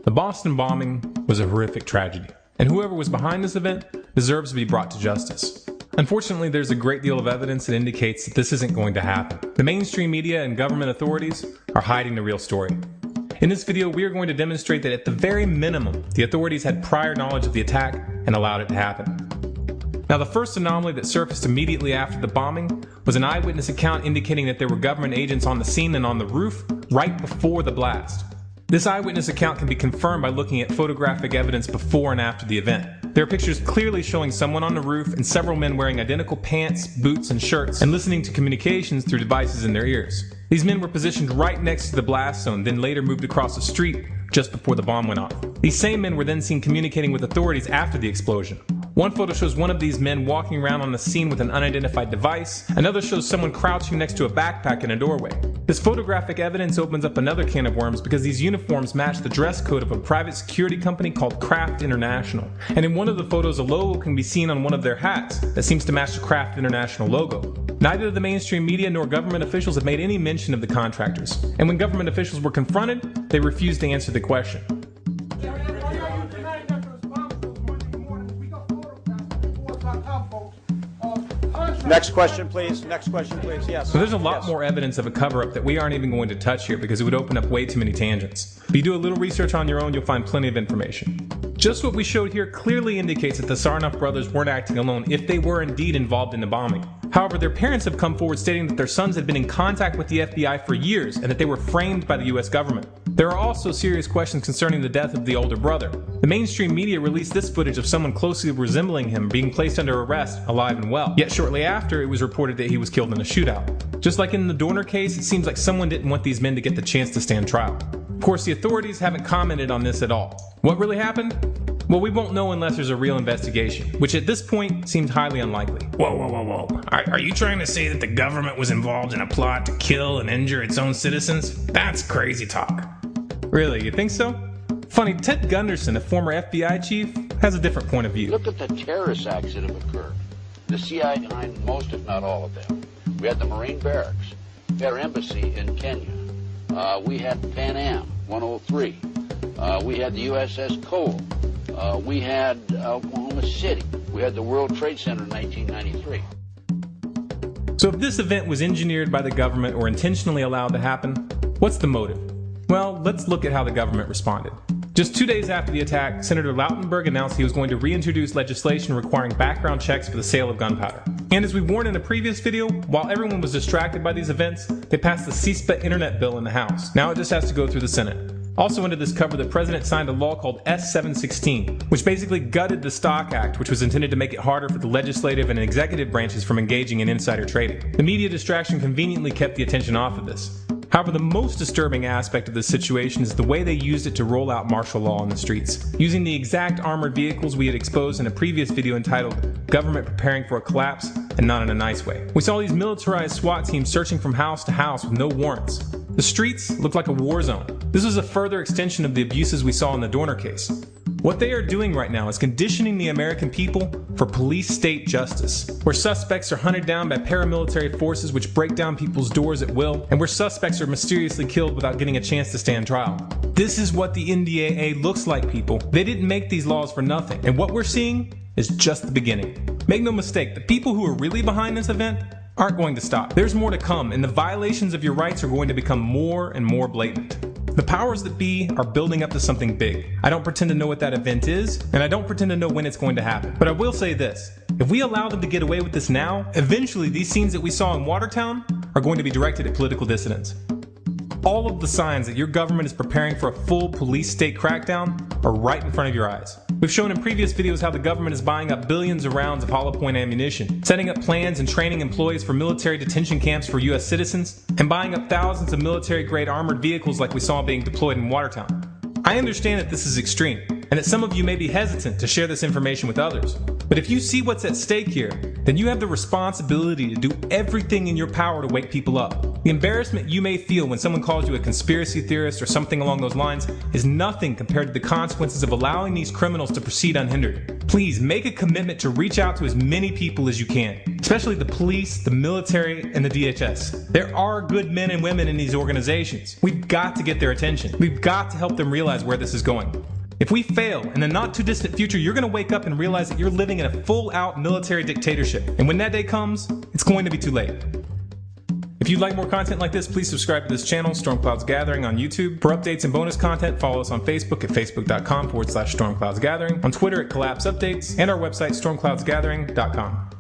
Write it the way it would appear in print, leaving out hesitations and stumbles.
The Boston bombing was a horrific tragedy, and whoever was behind this event deserves to be brought to justice. Unfortunately, there's a great deal of evidence that indicates that this isn't going to happen. The mainstream media and government authorities are hiding the real story. In this video, we are going to demonstrate that at the very minimum, the authorities had prior knowledge of the attack and allowed it to happen. Now, the first anomaly that surfaced immediately after the bombing was an eyewitness account indicating that there were government agents on the scene and on the roof right before the blast. This eyewitness account can be confirmed by looking at photographic evidence before and after the event. There are pictures clearly showing someone on the roof and several men wearing identical pants, boots, and shirts and listening to communications through devices in their ears. These men were positioned right next to the blast zone, then later moved across the street just before the bomb went off. These same men were then seen communicating with authorities after the explosion. One photo shows one of these men walking around on the scene with an unidentified device. Another shows someone crouching next to a backpack in a doorway. This photographic evidence opens up another can of worms because these uniforms match the dress code of a private security company called Kraft International. And in one of the photos, a logo can be seen on one of their hats that seems to match the Kraft International logo. Neither the mainstream media nor government officials have made any mention of the contractors. And when government officials were confronted, they refused to answer the question. Next question, please. Next question, please. Yes. So there's a lot more evidence of a cover-up that we aren't even going to touch here because it would open up way too many tangents. If you do a little research on your own, you'll find plenty of information. Just what we showed here clearly indicates that the Tsarnaev brothers weren't acting alone if they were indeed involved in the bombing. However, their parents have come forward stating that their sons had been in contact with the FBI for years and that they were framed by the US government. There are also serious questions concerning the death of the older brother. The mainstream media released this footage of someone closely resembling him being placed under arrest, alive and well. Yet shortly after, it was reported that he was killed in a shootout. Just like in the Dorner case, it seems like someone didn't want these men to get the chance to stand trial. Of course, the authorities haven't commented on this at all. What really happened? Well, we won't know unless there's a real investigation, which at this point seems highly unlikely. Whoa. Are you trying to say that the government was involved in a plot to kill and injure its own citizens? That's crazy talk. Really, you think so? Funny, Ted Gunderson, a former FBI chief, has a different point of view. Look at the terrorist acts that have occurred. The CIA behind most, if not all of them. We had the Marine barracks. We had our embassy in Kenya. We had Pan Am 103. We had the USS Cole. We had Oklahoma City. We had the World Trade Center in 1993. So if this event was engineered by the government or intentionally allowed to happen, what's the motive? Well, let's look at how the government responded. Just 2 days after the attack, Senator Lautenberg announced he was going to reintroduce legislation requiring background checks for the sale of gunpowder. And as we warned in a previous video, while everyone was distracted by these events, they passed the CISPA Internet bill in the House. Now it just has to go through the Senate. Also under this cover, the president signed a law called S-716, which basically gutted the Stock Act, which was intended to make it harder for the legislative and executive branches from engaging in insider trading. The media distraction conveniently kept the attention off of this. However, the most disturbing aspect of this situation is the way they used it to roll out martial law on the streets. Using the exact armored vehicles we had exposed in a previous video entitled Government Preparing for a Collapse, and not in a nice way. We saw these militarized SWAT teams searching from house to house with no warrants. The streets looked like a war zone. This was a further extension of the abuses we saw in the Dorner case. What they are doing right now is conditioning the American people for police state justice, where suspects are hunted down by paramilitary forces which break down people's doors at will, and where suspects are mysteriously killed without getting a chance to stand trial. This is what the NDAA looks like, people. They didn't make these laws for nothing, and what we're seeing is just the beginning. Make no mistake, the people who are really behind this event aren't going to stop. There's more to come, and the violations of your rights are going to become more and more blatant. The powers that be are building up to something big. I don't pretend to know what that event is, and I don't pretend to know when it's going to happen. But I will say this, if we allow them to get away with this now, eventually these scenes that we saw in Watertown are going to be directed at political dissidents. All of the signs that your government is preparing for a full police state crackdown are right in front of your eyes. We've shown in previous videos how the government is buying up billions of rounds of hollow point ammunition, setting up plans and training employees for military detention camps for US citizens, and buying up thousands of military-grade armored vehicles like we saw being deployed in Watertown. I understand that this is extreme, and that some of you may be hesitant to share this information with others. But if you see what's at stake here, then you have the responsibility to do everything in your power to wake people up. The embarrassment you may feel when someone calls you a conspiracy theorist or something along those lines is nothing compared to the consequences of allowing these criminals to proceed unhindered. Please make a commitment to reach out to as many people as you can, especially the police, the military, and the DHS. There are good men and women in these organizations. We've got to get their attention. We've got to help them realize where this is going. If we fail, in the not too distant future, you're going to wake up and realize that you're living in a full-out military dictatorship. And when that day comes, it's going to be too late. If you'd like more content like this, please subscribe to this channel, Stormclouds Gathering, on YouTube. For updates and bonus content, follow us on Facebook at facebook.com/StormcloudsGathering, on Twitter at Collapse Updates, and our website, stormcloudsgathering.com.